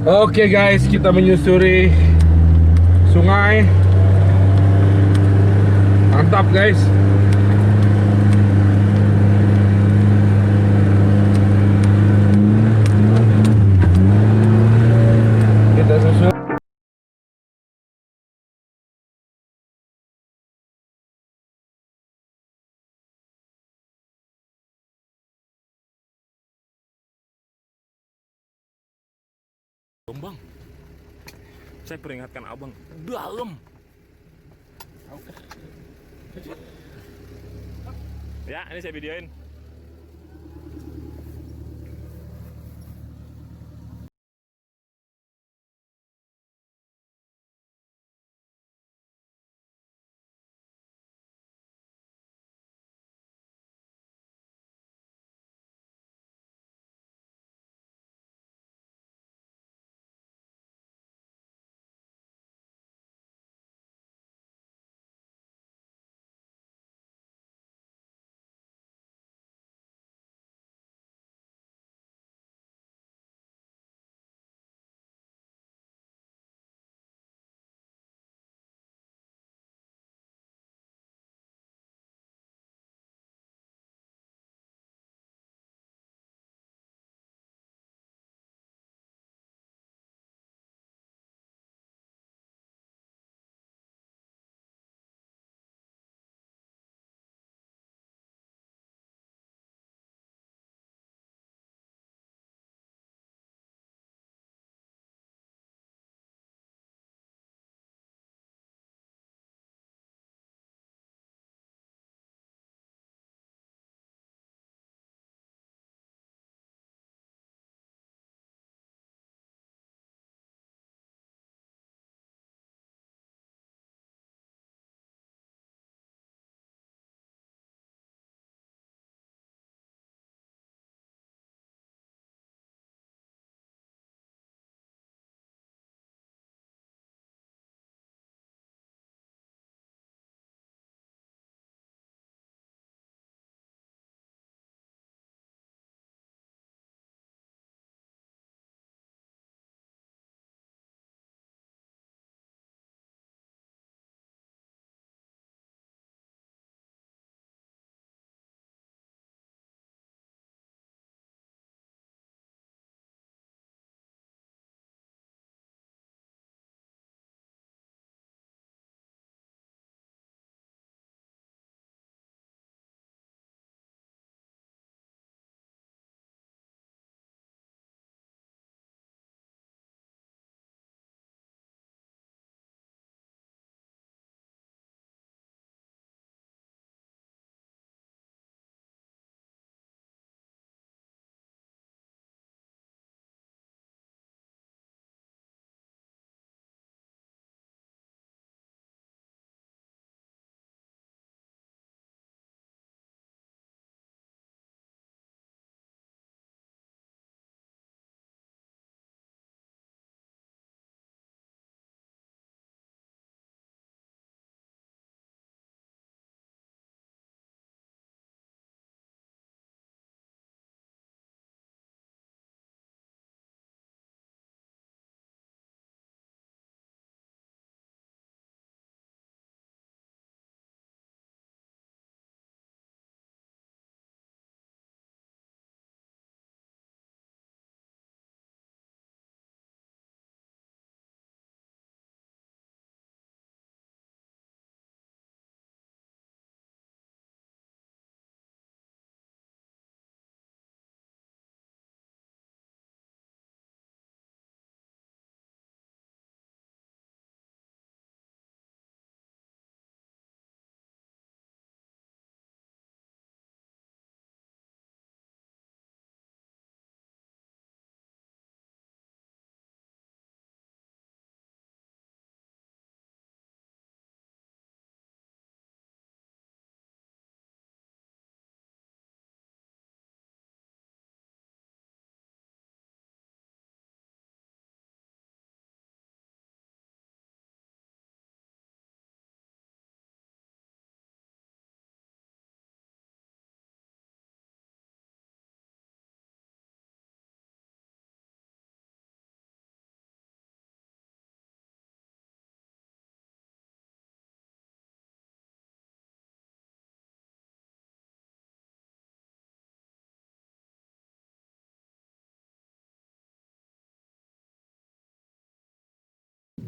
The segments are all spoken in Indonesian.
Oke guys, kita menyusuri sungai. Mantap guys. Kita susur. Bang, saya peringatkan abang, dalam. Ya, ini saya videoin.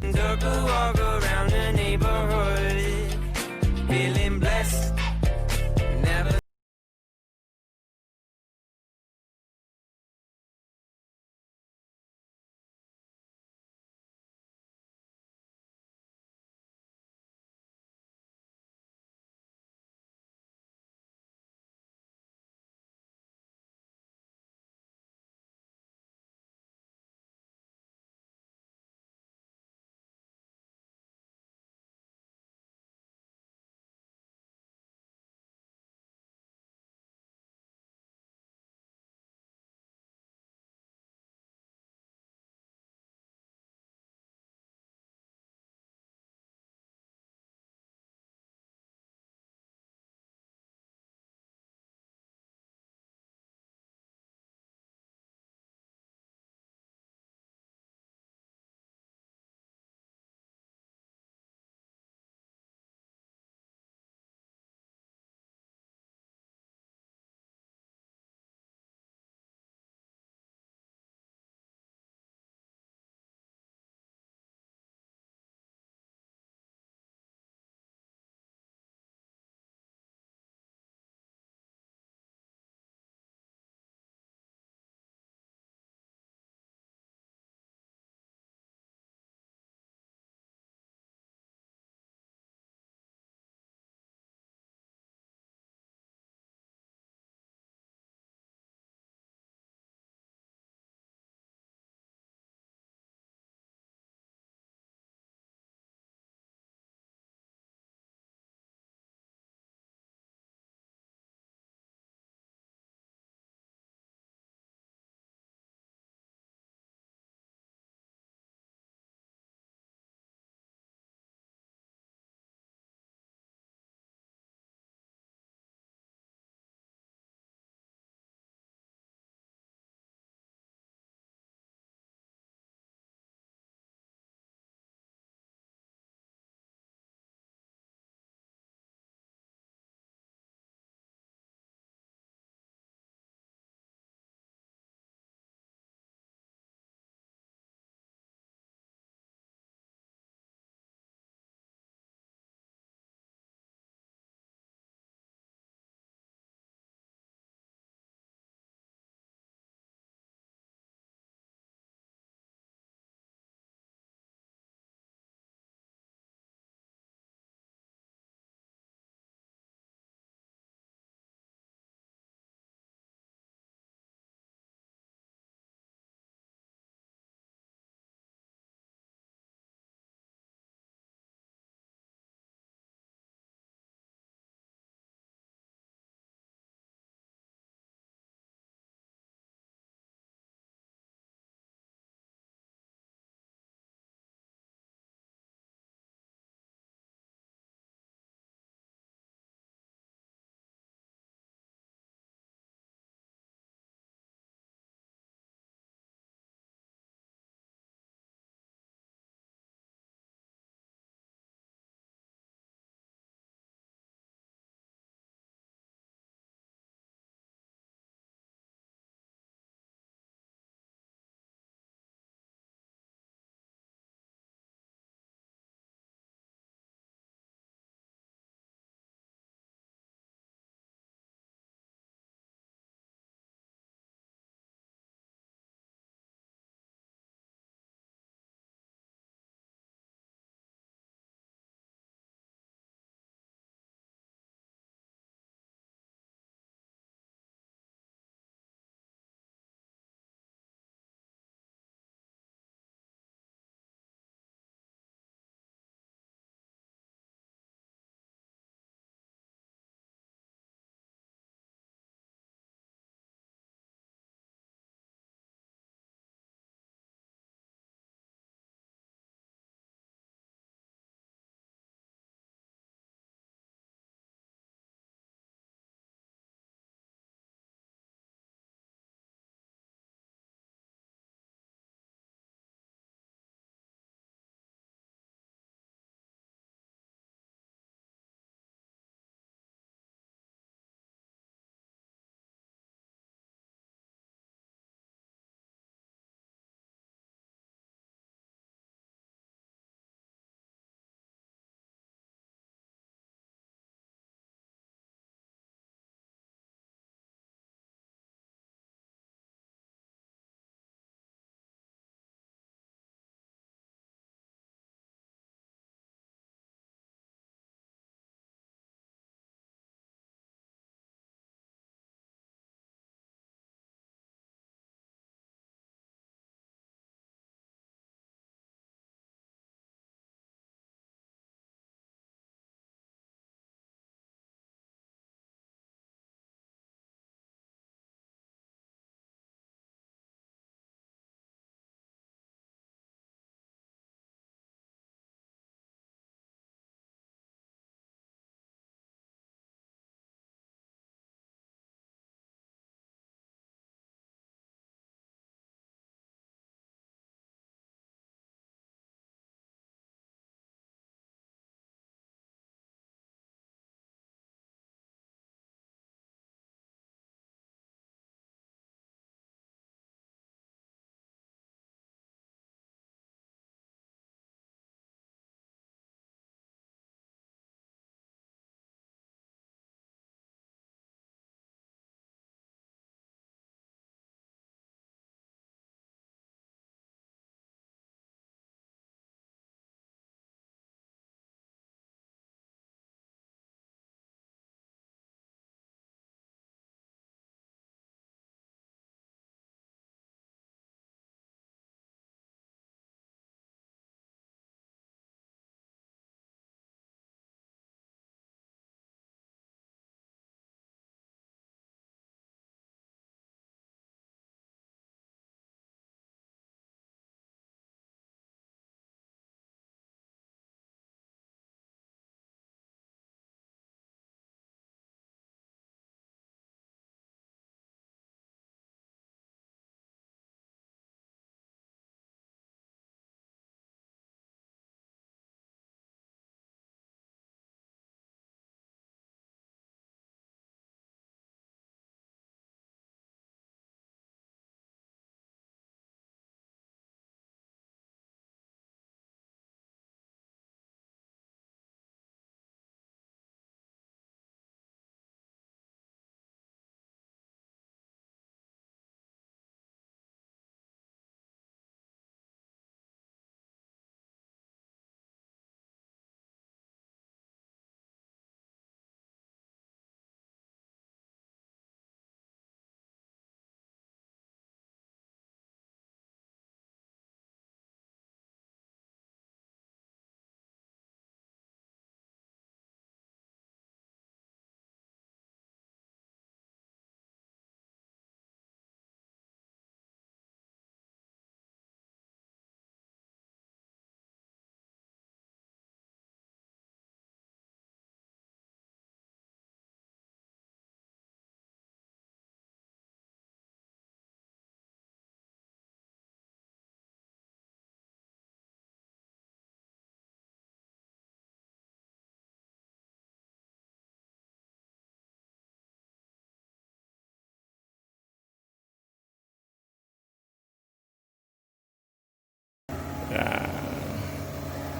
Took a walk around the neighborhood, feeling blessed. Never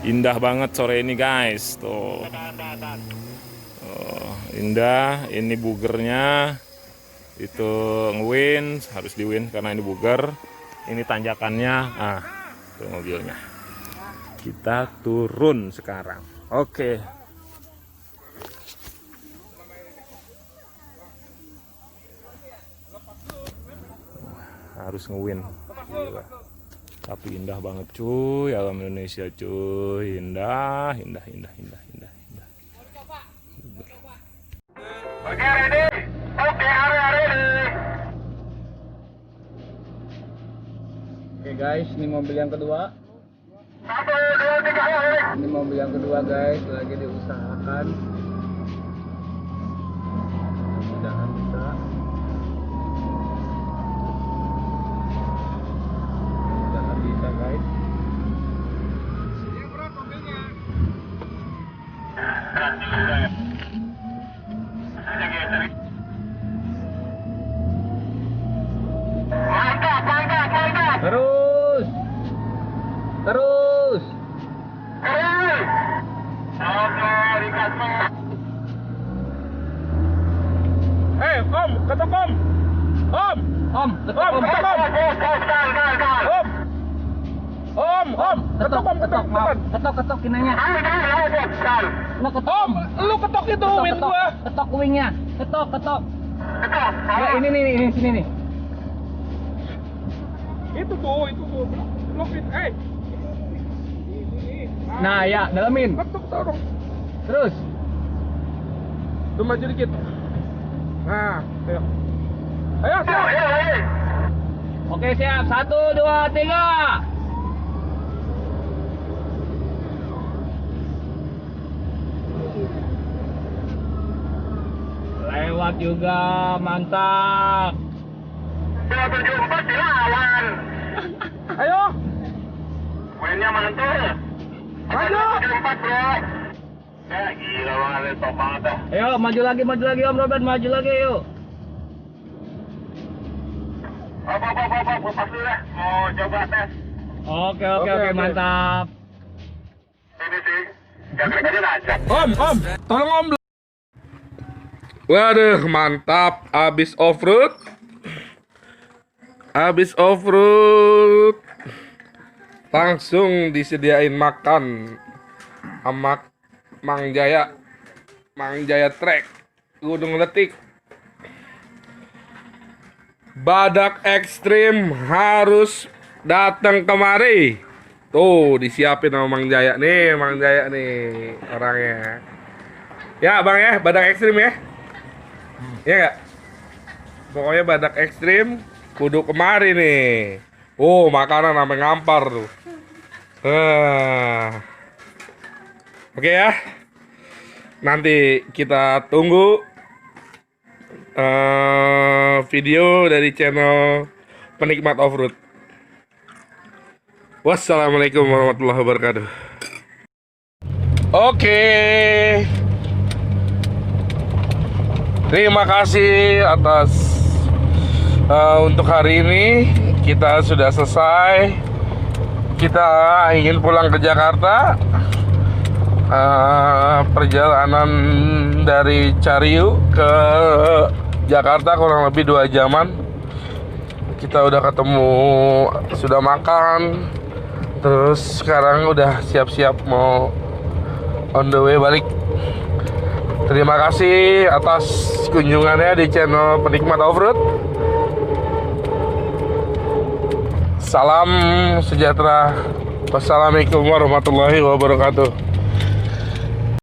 Indah banget sore ini guys. Tuh. Oh, indah. Ini bugernya. Itu ngewin, harus diwin karena ini buger. Ini tanjakannya. Ah, itu mobilnya. Kita turun sekarang. Oke. Harus ngewin. Gila. Tapi indah banget cuy, alam Indonesia cuy, indah. Oke, ready? Oke, area ready. Oke guys, ini mobil yang kedua. 1, 2, 3, ayo. Ini mobil yang kedua guys, lagi diusahakan. Mudah-mudahan bisa. Mudah-mudahan bisa guys. Mantap, mantap, mantap. Terus. Keren. Oke, dikasih. Om, ketok om. Om, Om, ketok om. ketok om. Om, ketok om, ketok. Ketok kinanya. Lo ketok. Om, lu ketok itu win gua. Ketok wingnya. Ketok. Ya ini sini nih. Itu tuh. Blokit, Nah ya, dalamin. ketok dong. Terus. Lu maju dikit. Nah, ayo. Siap. Oke siap, 1, 2, 3. Lewat juga, mantap. 274 dilawan. Ayo, Winnya mantul. maju. 274 bro. Ya gila banget, top banget dah. Ayo, maju lagi Om Robert, maju lagi yuk. Apa, pas dulu deh. Mau coba tes. Oke, mantap. Ini sih. Jangan aja. Om, tolong om. Waduh, mantap. Abis offroad. Langsung disediain makan sama Mang Jaya Trek Gunung Letik. Badak ekstrim harus datang kemari. Tuh disiapin sama Mang Jaya nih orangnya. Ya bang ya, badak ekstrim ya. Iya nggak? Pokoknya badak ekstrim kudu kemari nih. Oh makanan sampai ngampar tuh. Oke ya. Nanti kita tunggu video dari channel Penikmat Offroad. Wassalamualaikum warahmatullahi wabarakatuh. Oke. Terima kasih atas untuk hari ini kita sudah selesai. Kita ingin pulang ke Jakarta. Perjalanan dari Cariu ke Jakarta kurang lebih 2 jaman. Kita udah ketemu, sudah makan, terus sekarang udah siap-siap mau on the way balik. Terima kasih atas kunjungannya di channel Penikmat Offroad. Salam sejahtera. Wassalamualaikum warahmatullahi wabarakatuh.